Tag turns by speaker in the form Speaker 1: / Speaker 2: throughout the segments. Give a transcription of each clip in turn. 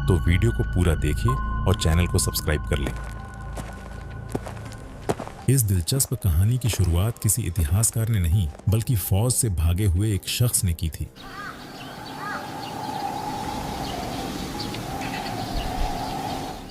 Speaker 1: तो वीडियो को पूरा देखिए और चैनल को सब्सक्राइब कर लें। इस दिलचस्प कहानी की शुरुआत किसी इतिहासकार ने नहीं बल्कि फौज से भागे हुए एक शख्स ने की थी।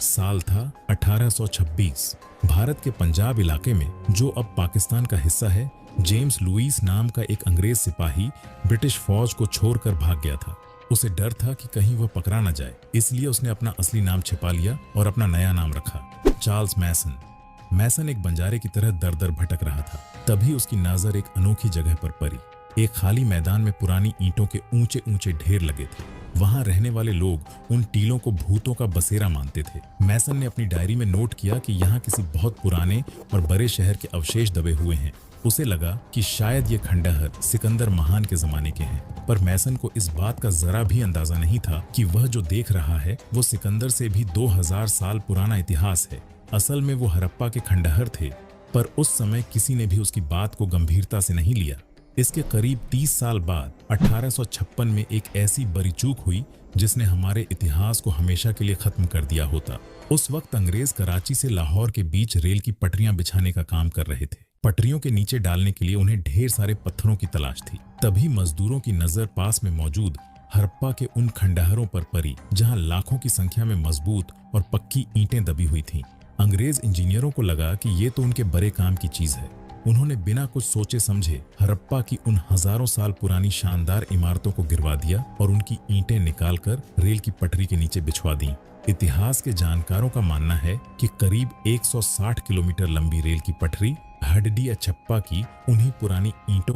Speaker 1: साल था 1826। भारत के पंजाब इलाके में, जो अब पाकिस्तान का हिस्सा है, जेम्स लुईस नाम का एक अंग्रेज सिपाही ब्रिटिश फौज को छोड़कर भाग गया था। उसे डर था कि कहीं वह पकड़ा न जाए, इसलिए उसने अपना असली नाम छिपा लिया और अपना नया नाम रखा, चार्ल्स मैसन। मैसन एक बंजारे की तरह दर दर भटक रहा था। तभी उसकी नजर एक अनोखी जगह पर पड़ी। एक खाली मैदान में पुरानी ईंटों के ऊंचे ऊंचे ढेर लगे थे। वहां रहने वाले लोग उन टीलों को भूतों का बसेरा मानते थे। मैसन ने अपनी डायरी में नोट किया कि यहाँ किसी बहुत पुराने और बड़े शहर के अवशेष दबे हुए हैं। उसे लगा कि शायद ये खंडहर सिकंदर महान के जमाने के हैं, पर मैसन को इस बात का जरा भी अंदाजा नहीं था कि वह जो देख रहा है वो सिकंदर से भी 2000 साल पुराना इतिहास है। असल में वो हड़प्पा के खंडहर थे, पर उस समय किसी ने भी उसकी बात को गंभीरता से नहीं लिया। इसके करीब 30 साल बाद 1856 में एक ऐसी बड़ी चूक हुई जिसने हमारे इतिहास को हमेशा के लिए खत्म कर दिया होता। उस वक्त अंग्रेज कराची से लाहौर के बीच रेल की पटरियां बिछाने का काम कर रहे थे। पटरियों के नीचे डालने के लिए उन्हें ढेर सारे पत्थरों की तलाश थी। तभी मजदूरों की नजर पास में मौजूद हड़प्पा के उन खंडहरों पर पड़ी जहां लाखों की संख्या में मजबूत और पक्की ईंटें दबी हुई थीं। अंग्रेज इंजीनियरों को लगा कि ये तो उनके बड़े काम की चीज है। उन्होंने बिना कुछ सोचे समझे हड़प्पा की उन हजारों साल पुरानी शानदार इमारतों को गिरवा दिया और उनकी ईंटें निकालकर रेल की पटरी के नीचे बिछवा दी। इतिहास के जानकारों का मानना है कि करीब 160 किलोमीटर लंबी रेल की पटरी हडडी अचप्पा की उन्हीं पुरानी ईंटों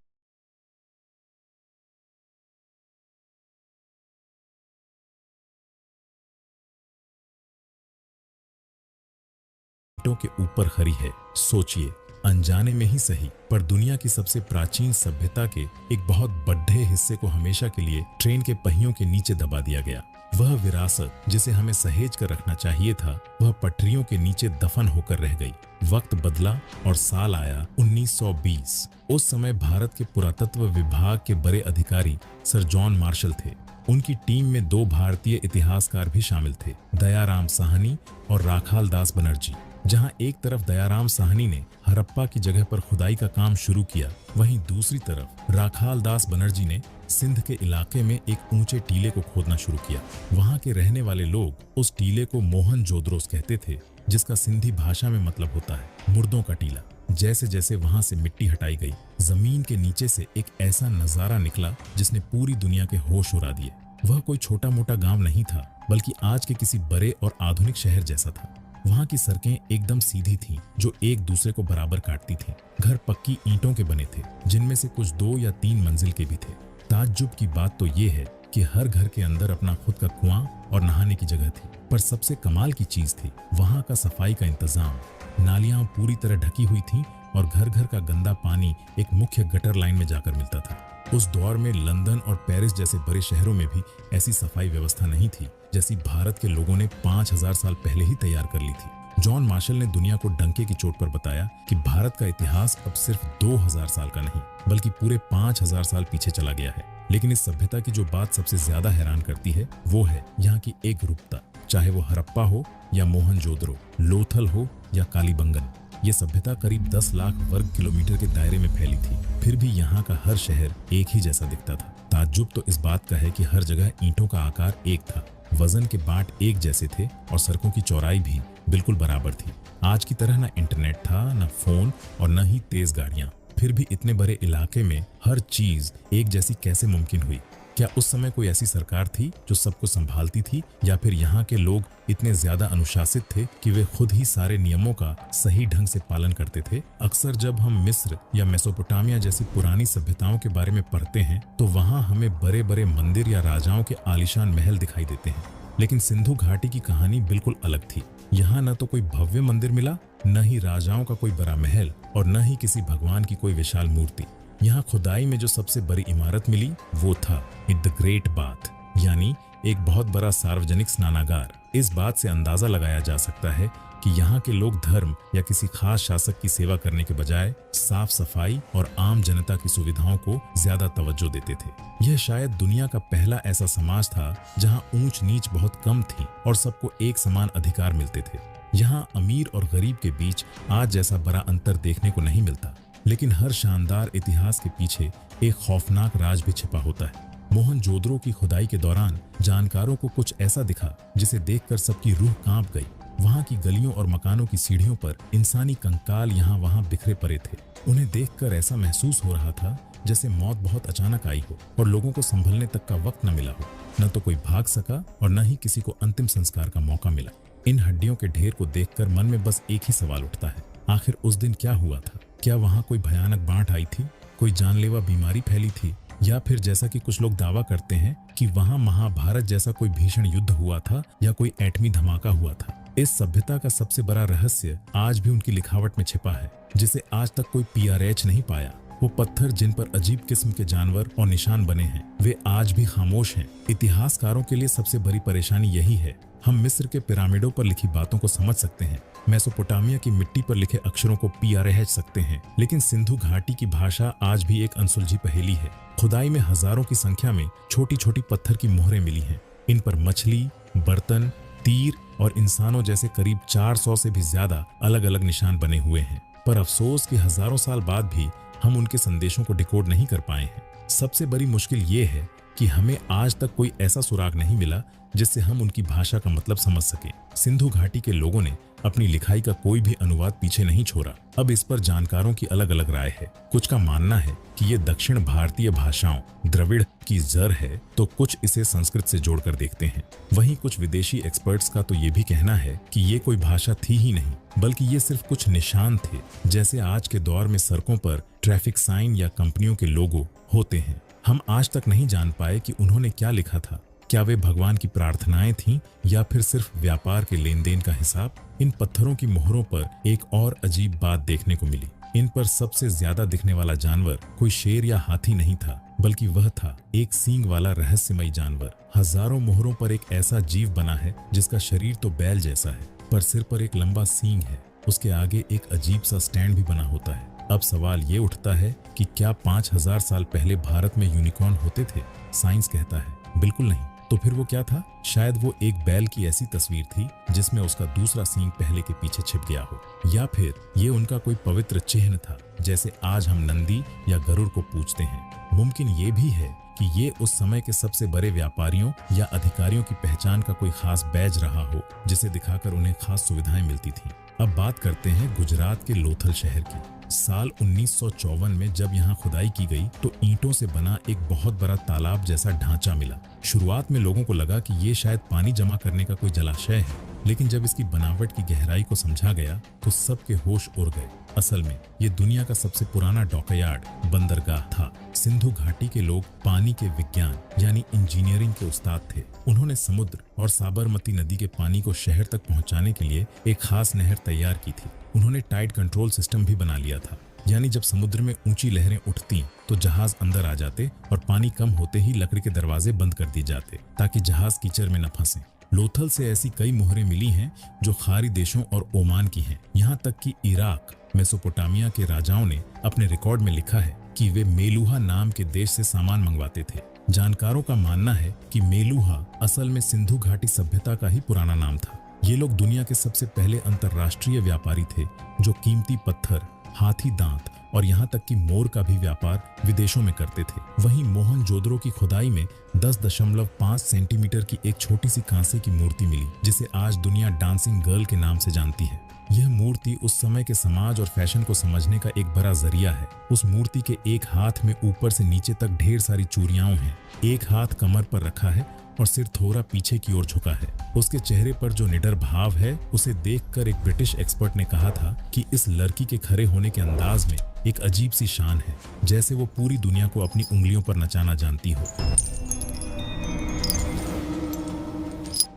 Speaker 1: के ऊपर खड़ी है। सोचिए, अनजाने में ही सही, पर दुनिया की सबसे प्राचीन सभ्यता के एक बहुत बड़े हिस्से को हमेशा के लिए ट्रेन के पहियों के नीचे दबा दिया गया। वह विरासत जिसे हमें सहेज कर रखना चाहिए था, वह पटरियों के नीचे दफन होकर रह गई। वक्त बदला और साल आया 1920। उस समय भारत के पुरातत्व विभाग के बड़े अधिकारी सर जॉन मार्शल थे। उनकी टीम में 2 भारतीय इतिहासकार भी शामिल थे, दयाराम साहनी और राखाल दास बनर्जी। जहां एक तरफ दयाराम साहनी ने हड़प्पा की जगह पर खुदाई का काम शुरू किया, वहीं दूसरी तरफ राखाल दास बनर्जी ने सिंध के इलाके में एक ऊंचे टीले को खोदना शुरू किया। वहां के रहने वाले लोग उस टीले को मोहन जोदरोस कहते थे, जिसका सिंधी भाषा में मतलब होता है मुर्दों का टीला। जैसे जैसे वहां से मिट्टी हटाई गई, जमीन के नीचे से एक ऐसा नजारा निकला जिसने पूरी दुनिया के होश उड़ा दिए। वह कोई छोटा मोटा गांव नहीं था, बल्कि आज के किसी बड़े और आधुनिक शहर जैसा था। वहां की सड़कें एकदम सीधी थीं, जो एक दूसरे को बराबर काटती थीं। घर पक्की ईंटों के बने थे, जिनमें से कुछ 2 या 3 मंजिल के भी थे। ताज्जुब की बात तो ये है कि हर घर के अंदर अपना खुद का कुआं और नहाने की जगह थी। पर सबसे कमाल की चीज थी वहां का सफाई का इंतजाम। नालियां पूरी तरह ढकी हुई थीं और घर घर का गंदा पानी एक मुख्य गटर लाइन में जाकर मिलता था। उस दौर में लंदन और पेरिस जैसे बड़े शहरों में भी ऐसी सफाई व्यवस्था नहीं थी, जैसी भारत के लोगों ने 5000 साल पहले ही तैयार कर ली थी। जॉन मार्शल ने दुनिया को डंके की चोट पर बताया कि भारत का इतिहास अब सिर्फ 2000 साल का नहीं, बल्कि पूरे 5000 साल पीछे चला गया है। लेकिन इस सभ्यता की जो बात सबसे ज्यादा हैरान करती है, वो है यहाँ की एकरूपता। चाहे वो हड़प्पा हो या मोहनजोदड़ो, लोथल हो या कालीबंगन, ये सभ्यता करीब 10 लाख वर्ग किलोमीटर के दायरे में फैली थी। फिर भी यहाँ का हर शहर एक ही जैसा दिखता था। ताज्जुब तो इस बात का है कि हर जगह ईंटों का आकार एक था, वजन के बाट एक जैसे थे और सड़कों की चौड़ाई भी बिल्कुल बराबर थी। आज की तरह न इंटरनेट था, न फोन और न ही तेज गाड़ियां। फिर भी इतने बड़े इलाके में हर चीज एक जैसी कैसे मुमकिन हुई? क्या उस समय कोई ऐसी सरकार थी जो सबको संभालती थी, या फिर यहाँ के लोग इतने ज्यादा अनुशासित थे कि वे खुद ही सारे नियमों का सही ढंग से पालन करते थे? अक्सर जब हम मिस्र या मेसोपोटामिया जैसी पुरानी सभ्यताओं के बारे में पढ़ते हैं, तो वहाँ हमें बड़े बड़े मंदिर या राजाओं के आलीशान महल दिखाई देते हैं। लेकिन सिंधु घाटी की कहानी बिल्कुल अलग थी। यहाँ न तो कोई भव्य मंदिर मिला, न ही राजाओं का कोई बड़ा महल, और न ही किसी भगवान की कोई विशाल मूर्ति। यहाँ खुदाई में जो सबसे बड़ी इमारत मिली, वो था द ग्रेट बाथ, यानी एक बहुत बड़ा सार्वजनिक स्नानागार। इस बात से अंदाजा लगाया जा सकता है कि यहाँ के लोग धर्म या किसी खास शासक की सेवा करने के बजाय साफ सफाई और आम जनता की सुविधाओं को ज्यादा तवज्जो देते थे। यह शायद दुनिया का पहला ऐसा समाज था जहाँ ऊंच नीच बहुत कम थी और सबको एक समान अधिकार मिलते थे। यहाँ अमीर और गरीब के बीच आज जैसा बड़ा अंतर देखने को नहीं मिलता, लेकिन हर शानदार इतिहास के पीछे एक खौफनाक राज भी छिपा होता है। मोहनजोदड़ो की खुदाई के दौरान जानकारों को कुछ ऐसा दिखा जिसे देखकर सबकी रूह कांप गई। वहां की गलियों और मकानों की सीढ़ियों पर इंसानी कंकाल यहाँ वहां बिखरे पड़े थे। उन्हें देखकर ऐसा महसूस हो रहा था जैसे मौत बहुत अचानक आई हो और लोगों को संभलने तक का वक्त न मिला हो। न तो कोई भाग सका और न ही किसी को अंतिम संस्कार का मौका मिला। इन हड्डियों के ढेर को देखकर मन में बस एक ही सवाल उठता है, आखिर उस दिन क्या हुआ था? क्या वहां कोई भयानक बाढ़ आई थी, कोई जानलेवा बीमारी फैली थी, या फिर जैसा कि कुछ लोग दावा करते हैं कि वहां महाभारत जैसा कोई भीषण युद्ध हुआ था या कोई एटमी धमाका हुआ था? इस सभ्यता का सबसे बड़ा रहस्य आज भी उनकी लिखावट में छिपा है, जिसे आज तक कोई PRH नहीं पाया। वो पत्थर जिन पर अजीब किस्म के जानवर और निशान बने हैं, वे आज भी खामोश हैं। इतिहासकारों के लिए सबसे बड़ी परेशानी यही है। हम मिस्र के पिरामिडों पर लिखी बातों को समझ सकते हैं, मेसोपोटामिया की मिट्टी पर लिखे अक्षरों को PRH सकते हैं, लेकिन सिंधु घाटी की भाषा आज भी एक अनसुलझी पहेली है। खुदाई में हजारों की संख्या में छोटी छोटी पत्थर की मोहरें मिली हैं। इन पर मछली, बर्तन, तीर और इंसानों जैसे करीब 400 से भी ज्यादा अलग अलग निशान बने हुए हैं। पर अफसोस कि हजारों साल बाद भी हम उनके संदेशों को डिकोड नहीं कर पाए हैं। सबसे बड़ी मुश्किल ये है कि हमें आज तक कोई ऐसा सुराग नहीं मिला जिससे हम उनकी भाषा का मतलब समझ सकें। सिंधु घाटी के लोगों ने अपनी लिखाई का कोई भी अनुवाद पीछे नहीं छोड़ा। अब इस पर जानकारों की अलग अलग राय है। कुछ का मानना है कि ये दक्षिण भारतीय भाषाओं द्रविड़ की जड़ है, तो कुछ इसे संस्कृत से जोड़कर देखते हैं। वहीं कुछ विदेशी एक्सपर्ट्स का तो ये भी कहना है कि ये कोई भाषा थी ही नहीं, बल्कि ये सिर्फ कुछ निशान थे, जैसे आज के दौर में सड़कों पर ट्रैफिक साइन या कंपनियों के लोगो होते हैं। हम आज तक नहीं जान पाए कि उन्होंने क्या लिखा था। क्या वे भगवान की प्रार्थनाएं थीं या फिर सिर्फ व्यापार के लेन देन का हिसाब? इन पत्थरों की मोहरों पर एक और अजीब बात देखने को मिली। इन पर सबसे ज्यादा दिखने वाला जानवर कोई शेर या हाथी नहीं था, बल्कि वह था एक सींग वाला रहस्यमयी जानवर। हजारों मोहरों पर एक ऐसा जीव बना है जिसका शरीर तो बैल जैसा है, पर सिर पर एक लंबा सींग है। उसके आगे एक अजीब सा स्टैंड भी बना होता है। अब सवाल ये उठता है कि क्या 5000 साल पहले भारत में यूनिकॉर्न होते थे? साइंस कहता है बिल्कुल नहीं। तो फिर वो क्या था? शायद वो एक बैल की ऐसी तस्वीर थी जिसमें उसका दूसरा सींग पहले के पीछे छिप गया हो, या फिर ये उनका कोई पवित्र चिन्ह था, जैसे आज हम नंदी या गरुड़ को पूजते हैं। मुमकिन ये भी है कि ये उस समय के सबसे बड़े व्यापारियों या अधिकारियों की पहचान का कोई खास बैज रहा हो, जिसे दिखाकर उन्हें खास सुविधाएं मिलती थी। अब बात करते हैं गुजरात के लोथल शहर की। साल 1954 में जब यहाँ खुदाई की गई तो ईंटों से बना एक बहुत बड़ा तालाब जैसा ढांचा मिला। शुरुआत में लोगों को लगा कि ये शायद पानी जमा करने का कोई जलाशय है, लेकिन जब इसकी बनावट की गहराई को समझा गया तो सबके होश उड़ गए। असल में ये दुनिया का सबसे पुराना डॉकयार्ड बंदरगाह था। सिंधु घाटी के लोग पानी के विज्ञान यानी इंजीनियरिंग के उस्ताद थे। उन्होंने समुद्र और साबरमती नदी के पानी को शहर तक पहुंचाने के लिए एक खास नहर तैयार की थी। उन्होंने टाइड कंट्रोल सिस्टम भी बना लिया था, यानी जब समुद्र में ऊंची लहरें उठती तो जहाज अंदर आ जाते और पानी कम होते ही लकड़ी के दरवाजे बंद कर दिए जाते ताकि जहाज कीचड़ में न फंसे। लोथल से ऐसी कई मोहरें मिली हैं जो खाड़ी देशों और ओमान की हैं। यहाँ तक कि इराक, मेसोपोटामिया के राजाओं ने अपने रिकॉर्ड में लिखा है कि वे मेलुहा नाम के देश से सामान मंगवाते थे। जानकारों का मानना है कि मेलुहा असल में सिंधु घाटी सभ्यता का ही पुराना नाम था। ये लोग दुनिया के सबसे पहले अंतर्राष्ट्रीय व्यापारी थे जो कीमती पत्थर, हाथी दांत और यहाँ तक कि मोर का भी व्यापार विदेशों में करते थे। वहीं मोहनजोदड़ो की खुदाई में 10.5 सेंटीमीटर की एक छोटी सी कांसे की मूर्ति मिली, जिसे आज दुनिया डांसिंग गर्ल के नाम से जानती है। यह मूर्ति उस समय के समाज और फैशन को समझने का एक बड़ा जरिया है। उस मूर्ति के एक हाथ में ऊपर से नीचे तक ढेर सारी चूड़ियां हैं। एक हाथ कमर पर रखा है और सिर थोड़ा पीछे की ओर झुका है। उसके चेहरे पर जो निडर भाव है, उसे देखकर एक ब्रिटिश एक्सपर्ट ने कहा था कि इस लड़की के खड़े होने के अंदाज में एक अजीब सी शान है, जैसे वो पूरी दुनिया को अपनी उंगलियों पर नचाना जानती हो।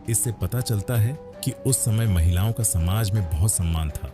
Speaker 1: इससे पता चलता है कि उस समय महिलाओं का समाज में बहुत सम्मान था।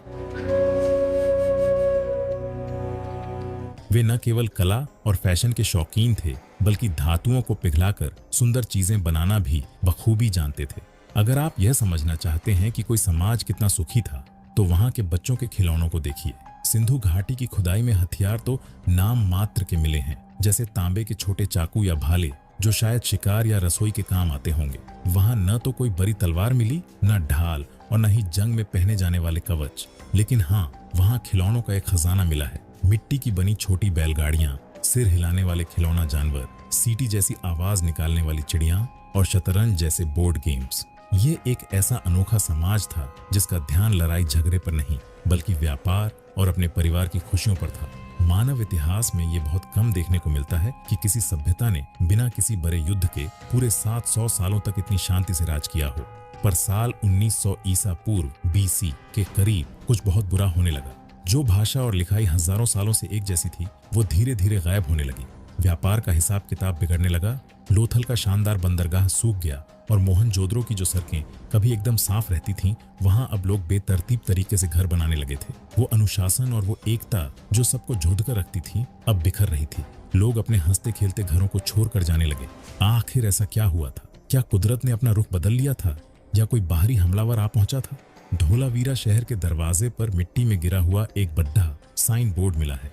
Speaker 1: वे न केवल कला और फैशन के शौकीन थे, बल्कि धातुओं को पिघलाकर सुंदर चीजें बनाना भी बखूबी जानते थे। अगर आप यह समझना चाहते हैं कि कोई समाज कितना सुखी था, तो वहां के बच्चों के खिलौनों को देखिए। सिंधु घाटी की खुदाई में हथियार तो नाम मात्र के मिले हैं, जैसे तांबे के छोटे चाकू या भाले, जो शायद शिकार या रसोई के काम आते होंगे। वहां न तो कोई बड़ी तलवार मिली, न ढाल, और न ही जंग में पहने जाने वाले कवच। लेकिन हाँ, वहां खिलौनों का एक खजाना मिला है। मिट्टी की बनी छोटी बैलगाड़ियां, सिर हिलाने वाले खिलौना जानवर, सीटी जैसी आवाज निकालने वाली चिड़िया और शतरंज जैसे बोर्ड गेम्स। ये एक ऐसा अनोखा समाज था जिसका ध्यान लड़ाई झगड़े पर नहीं, बल्कि व्यापार और अपने परिवार की खुशियों पर था। मानव इतिहास में ये बहुत कम देखने को मिलता है कि किसी सभ्यता ने बिना किसी बड़े युद्ध के पूरे 700 सालों तक इतनी शांति से राज किया हो। पर साल 1900 ईसा पूर्व BC के करीब कुछ बहुत बुरा होने लगा। जो भाषा और लिखाई हजारों सालों से एक जैसी थी, वो धीरे धीरे गायब होने लगी। व्यापार का हिसाब किताब बिगड़ने लगा। लोथल का शानदार बंदरगाह सूख गया और मोहनजोदड़ो की जो सड़कें कभी एकदम साफ रहती थीं, वहां अब लोग बेतरतीब तरीके से घर बनाने लगे थे। वो अनुशासन और वो एकता जो सबको जोड़ कर रखती थी, अब बिखर रही थी। लोग अपने हंसते खेलते घरों को छोड़ कर जाने लगे। आखिर ऐसा क्या हुआ था? क्या कुदरत ने अपना रुख बदल लिया था, या कोई बाहरी हमलावर आ पहुंचा था? धोलावीरा शहर के दरवाजे पर मिट्टी में गिरा हुआ एक बड्ढा साइन बोर्ड मिला है,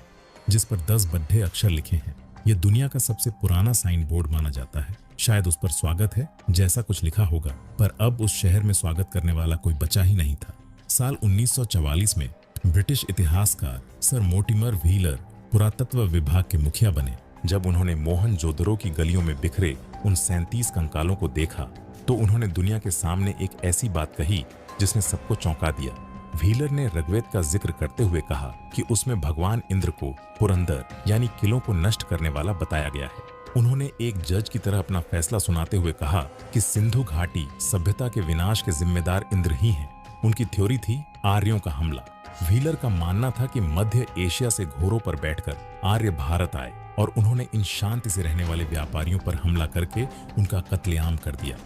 Speaker 1: जिस पर 10 बड्ढे अक्षर लिखे हैं। यह दुनिया का सबसे पुराना साइन बोर्ड माना जाता है। शायद उस पर स्वागत है जैसा कुछ लिखा होगा, पर अब उस शहर में स्वागत करने वाला कोई बचा ही नहीं था। साल 1944 में ब्रिटिश इतिहासकार सर मोर्टिमर व्हीलर पुरातत्व विभाग के मुखिया बने। जब उन्होंने मोहनजोदड़ो की गलियों में बिखरे उन 37 कंकालों को देखा, तो उन्होंने दुनिया के सामने एक ऐसी बात कही जिसने सबको चौंका दिया। व्हीलर ने ऋग्वेद का जिक्र करते हुए कहा कि उसमें भगवान इंद्र को पुरंदर यानी किलों को नष्ट करने वाला बताया गया है। उन्होंने एक जज की तरह अपना फैसला सुनाते हुए कहा कि सिंधु घाटी सभ्यता के विनाश के जिम्मेदार इंद्र ही हैं। उनकी थ्योरी थी आर्यों का हमला। व्हीलर का मानना था कि मध्य एशिया से घोड़ों पर बैठकर आर्य भारत आए और उन्होंने इन शांति से रहने वाले व्यापारियों पर हमला करके उनका कत्लेआम कर दिया।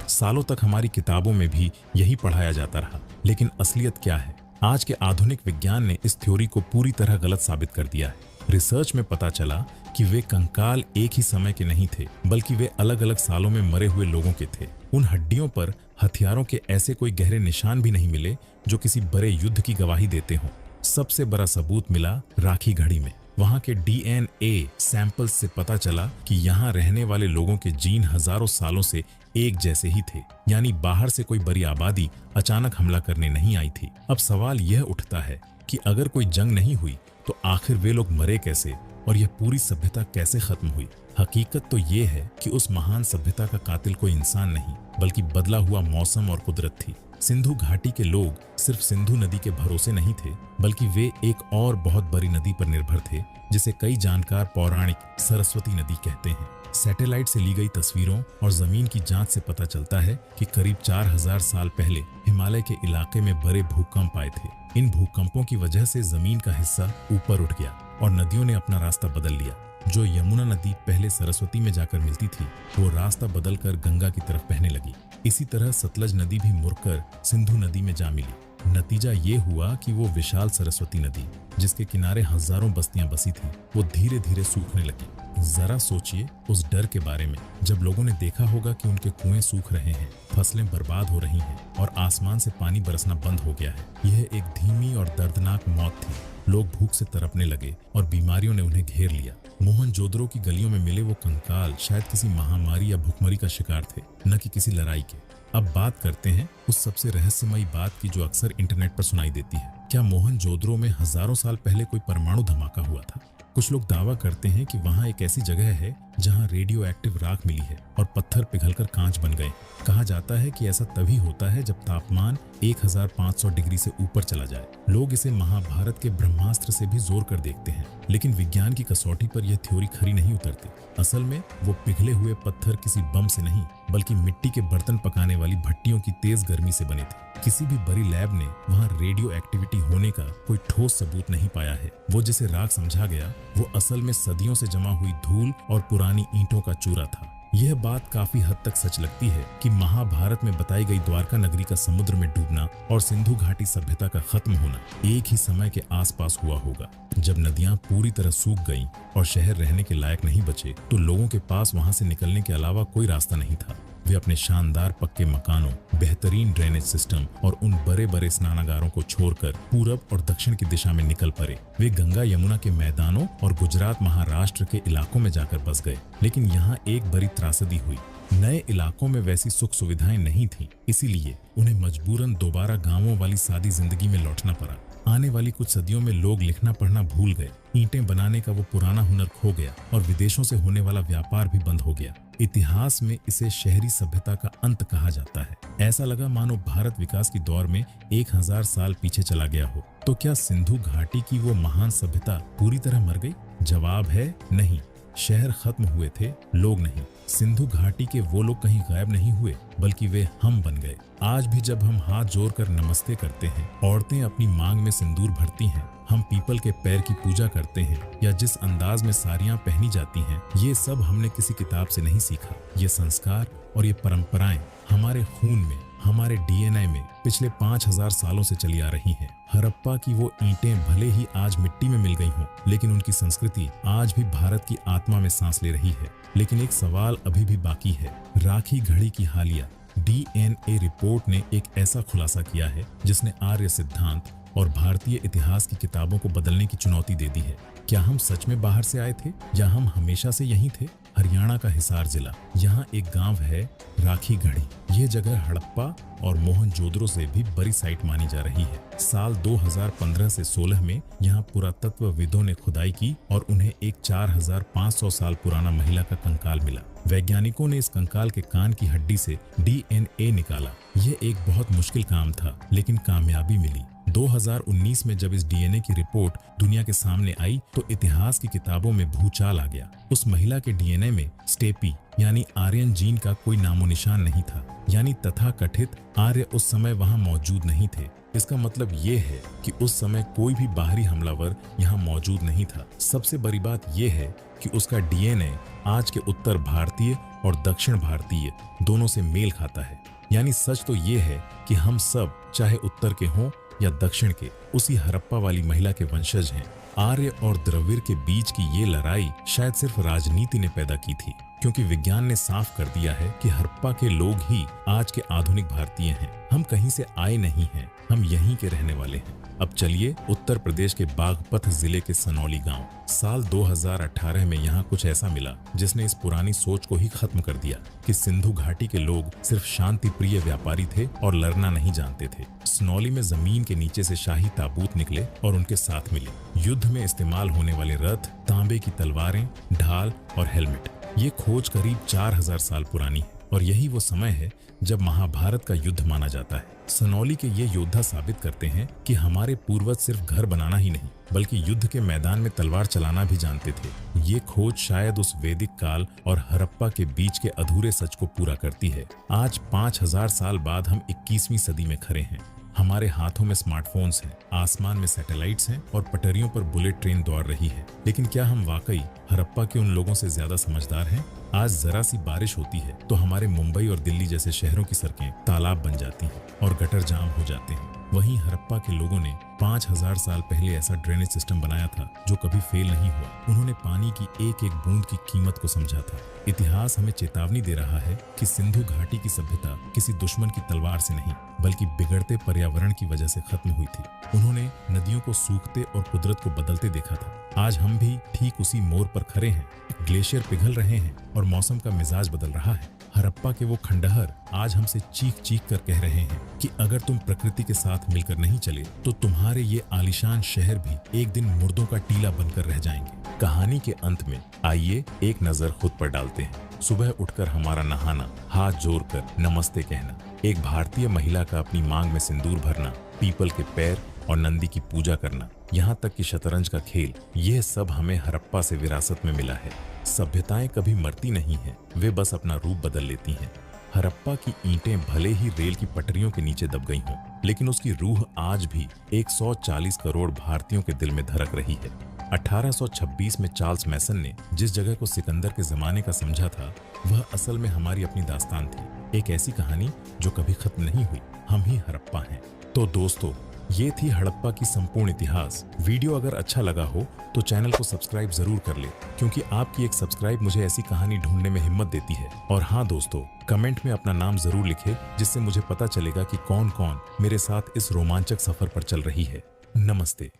Speaker 1: सालों तक हमारी किताबों में भी यही पढ़ाया जाता रहा, लेकिन असलियत क्या है? आज के आधुनिक विज्ञान ने इस थ्योरी को पूरी तरह गलत साबित कर दिया है। रिसर्च में पता चला कि वे कंकाल एक ही समय के नहीं थे, बल्कि वे अलग अलग सालों में मरे हुए लोगों के थे। उन हड्डियों पर हथियारों के ऐसे कोई गहरे निशान भी नहीं मिले जो किसी बड़े युद्ध की गवाही देते हों। सबसे बड़ा सबूत मिला राखी घड़ी में। वहां के DNA सैंपल्स से पता चला कि यहाँ रहने वाले लोगों के जीन हजारों सालों से एक जैसे ही थे, यानी बाहर से कोई बड़ी आबादी अचानक हमला करने नहीं आई थी। अब सवाल यह उठता है कि अगर कोई जंग नहीं हुई तो आखिर वे लोग मरे कैसे और यह पूरी सभ्यता कैसे खत्म हुई? हकीकत तो ये है कि उस महान सभ्यता का कातिल कोई इंसान नहीं, बल्कि बदला हुआ मौसम और कुदरत थी। सिंधु घाटी के लोग सिर्फ सिंधु नदी के भरोसे नहीं थे, बल्कि वे एक और बहुत बड़ी नदी पर निर्भर थे, जिसे कई जानकार पौराणिक सरस्वती नदी कहते हैं। सैटेलाइट से ली गई तस्वीरों और जमीन की जांच से पता चलता है कि करीब 4000 साल पहले हिमालय के इलाके में बड़े भूकंप आए थे। इन भूकंपों की वजह से जमीन का हिस्सा ऊपर उठ गया और नदियों ने अपना रास्ता बदल लिया। जो यमुना नदी पहले सरस्वती में जाकर मिलती थी, वो रास्ता बदलकर गंगा की तरफ बहने लगी। इसी तरह सतलज नदी भी मुड़कर सिंधु नदी में जा मिली। नतीजा ये हुआ कि वो विशाल सरस्वती नदी, जिसके किनारे हजारों बस्तियां बसी थी, वो धीरे धीरे सूखने लगी। जरा सोचिए उस डर के बारे में, जब लोगों ने देखा होगा कि उनके कुएं सूख रहे हैं, फसलें बर्बाद हो रही हैं और आसमान से पानी बरसना बंद हो गया है। यह एक धीमी और दर्दनाक मौत थी। लोग भूख से तड़पने लगे और बीमारियों ने उन्हें घेर लिया। मोहनजोदड़ो की गलियों में मिले वो कंकाल शायद किसी महामारी या भुखमरी का शिकार थे, न कि किसी लड़ाई के। अब बात करते हैं उस सबसे रहस्यमयी बात की जो अक्सर इंटरनेट पर सुनाई देती है। क्या मोहनजोदड़ो में हजारों साल पहले कोई परमाणु धमाका हुआ था? कुछ लोग दावा करते हैं कि वहां एक ऐसी जगह है जहां रेडियो एक्टिव राख मिली है और पत्थर पिघलकर कांच बन गए। कहा जाता है कि ऐसा तभी होता है जब तापमान 1500 डिग्री से ऊपर चला जाए। लोग इसे महाभारत के ब्रह्मास्त्र से भी जोड़ कर देखते हैं, लेकिन विज्ञान की कसौटी पर यह थ्योरी खरी नहीं उतरती। असल में वो पिघले हुए पत्थर किसी बम से नहीं, बल्कि मिट्टी के बर्तन पकाने वाली भट्टियों की तेज गर्मी से बने थे। किसी भी बड़ी लैब ने वहां रेडियो एक्टिविटी होने का कोई ठोस सबूत नहीं पाया है। वो जिसे राख समझा गया, वो असल में सदियों से जमा हुई धूल और पुरानी ईंटों का चूरा था। यह बात काफी हद तक सच लगती है कि महाभारत में बताई गई द्वारका नगरी का समुद्र में डूबना और सिंधु घाटी सभ्यता का खत्म होना एक ही समय के आसपास हुआ होगा। जब नदियां पूरी तरह सूख गईं और शहर रहने के लायक नहीं बचे, तो लोगों के पास वहां से निकलने के अलावा कोई रास्ता नहीं था। वे अपने शानदार पक्के मकानों, बेहतरीन ड्रेनेज सिस्टम और उन बड़े बड़े स्नानागारों को छोड़कर पूरब और दक्षिण की दिशा में निकल पड़े। वे गंगा यमुना के मैदानों और गुजरात महाराष्ट्र के इलाकों में जाकर बस गए। लेकिन यहाँ एक बड़ी त्रासदी हुई। नए इलाकों में वैसी सुख सुविधाएं नहीं थीं, इसीलिए उन्हें मजबूरन दोबारा गांवों वाली सादी जिंदगी में लौटना पड़ा। आने वाली कुछ सदियों में लोग लिखना पढ़ना भूल गए, ईंटें बनाने का वो पुराना हुनर खो गया और विदेशों से होने वाला व्यापार भी बंद हो गया। इतिहास में इसे शहरी सभ्यता का अंत कहा जाता है। ऐसा लगा मानो भारत विकास की दौर में 1000 साल पीछे चला गया हो। तो क्या सिंधु घाटी की वो महान सभ्यता पूरी तरह मर गई? जवाब है नहीं। शहर खत्म हुए थे, लोग नहीं। सिंधु घाटी के वो लोग कहीं गायब नहीं हुए, बल्कि वे हम बन गए। आज भी जब हम हाथ जोड़कर नमस्ते करते हैं, औरतें अपनी मांग में सिंदूर भरती हैं, हम पीपल के पैर की पूजा करते हैं, या जिस अंदाज में साड़ियां पहनी जाती हैं, ये सब हमने किसी किताब से नहीं सीखा। ये संस्कार और ये परंपराएं हमारे खून में, हमारे डीएनए में पिछले 5000 सालों से चली आ रही हैं। हड़प्पा की वो ईंटें भले ही आज मिट्टी में मिल गई हों, लेकिन उनकी संस्कृति आज भी भारत की आत्मा में सांस ले रही है। लेकिन एक सवाल अभी भी बाकी है। राखी घड़ी की हालिया डीएनए रिपोर्ट ने एक ऐसा खुलासा किया है जिसने आर्य सिद्धांत और भारतीय इतिहास की किताबों को बदलने की चुनौती दे दी है। क्या हम सच में बाहर से आए थे या हम हमेशा से यहीं थे? हरियाणा का हिसार जिला, यहाँ एक गांव है राखी घड़ी। ये जगह हड़प्पा और मोहनजोदड़ो से भी बड़ी साइट मानी जा रही है। साल 2015 से 16 में यहाँ पुरातत्वविदों ने खुदाई की और उन्हें एक 4500 साल पुराना महिला का कंकाल मिला। वैज्ञानिकों ने इस कंकाल के कान की हड्डी से डीएनए निकाला। यह एक बहुत मुश्किल काम था, लेकिन कामयाबी मिली। 2019 में जब इस डीएनए की रिपोर्ट दुनिया के सामने आई तो इतिहास की किताबों में भूचाल आ गया। उस महिला के डीएनए में स्टेपी यानी आर्यन जीन का कोई नामो निशान नहीं था, यानी तथाकथित आर्य उस समय वहां मौजूद नहीं थे। इसका मतलब ये है कि उस समय कोई भी बाहरी हमलावर यहाँ मौजूद नहीं था। सबसे बड़ी बात यह है कि उसका डीएनए आज के उत्तर भारतीय और दक्षिण भारतीय दोनों से मेल खाता है। यानी सच तो ये है कि हम सब, चाहे उत्तर के हों या दक्षिण के, उसी हड़प्पा वाली महिला के वंशज हैं। आर्य और द्रविड़ के बीच की ये लड़ाई शायद सिर्फ राजनीति ने पैदा की थी, क्योंकि विज्ञान ने साफ कर दिया है कि हड़प्पा के लोग ही आज के आधुनिक भारतीय हैं। हम कहीं से आए नहीं हैं, हम यहीं के रहने वाले हैं। अब चलिए उत्तर प्रदेश के बागपत जिले के सनौली गांव। साल 2018 में यहाँ कुछ ऐसा मिला जिसने इस पुरानी सोच को ही खत्म कर दिया कि सिंधु घाटी के लोग सिर्फ शांति प्रिय व्यापारी थे और लड़ना नहीं जानते थे। सनौली में जमीन के नीचे से शाही ताबूत निकले और उनके साथ मिले युद्ध में इस्तेमाल होने वाले रथ, तांबे की तलवारें, ढाल और हेलमेट। ये खोज करीब 4000 साल पुरानी है और यही वो समय है जब महाभारत का युद्ध माना जाता है। सनौली के ये योद्धा साबित करते हैं कि हमारे पूर्वज सिर्फ घर बनाना ही नहीं, बल्कि युद्ध के मैदान में तलवार चलाना भी जानते थे। ये खोज शायद उस वैदिक काल और हड़प्पा के बीच के अधूरे सच को पूरा करती है। आज 5000 साल बाद हम 21वीं सदी में खड़े हैं। हमारे हाथों में स्मार्टफोन्स हैं, आसमान में सैटेलाइट्स हैं और पटरियों पर बुलेट ट्रेन दौड़ रही है। लेकिन क्या हम वाकई हड़प्पा के उन लोगों से ज्यादा समझदार हैं? आज जरा सी बारिश होती है तो हमारे मुंबई और दिल्ली जैसे शहरों की सड़कें तालाब बन जाती हैं और गटर जाम हो जाते हैं। वहीं हड़प्पा के लोगों ने 5000 साल पहले ऐसा ड्रेनेज सिस्टम बनाया था जो कभी फेल नहीं हुआ। उन्होंने पानी की एक एक बूंद की कीमत को समझा था। इतिहास हमें चेतावनी दे रहा है कि सिंधु घाटी की सभ्यता किसी दुश्मन की तलवार से नहीं, बल्कि बिगड़ते पर्यावरण की वजह से खत्म हुई थी। उन्होंने नदियों को सूखते और कुदरत को बदलते देखा था। आज हम भी ठीक उसी मोड़ पर खड़े हैं। ग्लेशियर पिघल रहे हैं और मौसम का मिजाज बदल रहा है। हड़प्पा के वो खंडहर आज हमसे चीख चीख कर कह रहे हैं कि अगर तुम प्रकृति के साथ मिलकर नहीं चले तो तुम्हारे ये आलीशान शहर भी एक दिन मुर्दों का टीला बनकर रह जाएंगे। कहानी के अंत में आइए एक नजर खुद पर डालते हैं। सुबह उठकर हमारा नहाना, हाथ जोड़कर नमस्ते कहना, एक भारतीय महिला का अपनी मांग में सिंदूर भरना, पीपल के पैर और नंदी की पूजा करना, यहाँ तक कि शतरंज का खेल, यह सब हमें हड़प्पा से विरासत में मिला है। सभ्यताएं कभी मरती नहीं हैं, वे बस अपना रूप बदल लेती हैं। हड़प्पा की ईंटें भले ही रेल की पटरियों के नीचे दब गई हों, लेकिन उसकी रूह आज भी 140 करोड़ भारतीयों के दिल में धड़क रही है। 1826 में चार्ल्स मैसन ने जिस जगह को सिकंदर के जमाने का समझा था, वह असल में हमारी अपनी दास्तान थी, एक ऐसी कहानी जो कभी खत्म नहीं हुई। हम ही हड़प्पा हैं। तो दोस्तों, ये थी हड़प्पा की संपूर्ण इतिहास। वीडियो अगर अच्छा लगा हो तो चैनल को सब्सक्राइब जरूर कर ले, क्योंकि आपकी एक सब्सक्राइब मुझे ऐसी कहानी ढूंढने में हिम्मत देती है। और हाँ दोस्तों, कमेंट में अपना नाम जरूर लिखे, जिससे मुझे पता चलेगा कि कौन कौन मेरे साथ इस रोमांचक सफर पर चल रही है। नमस्ते।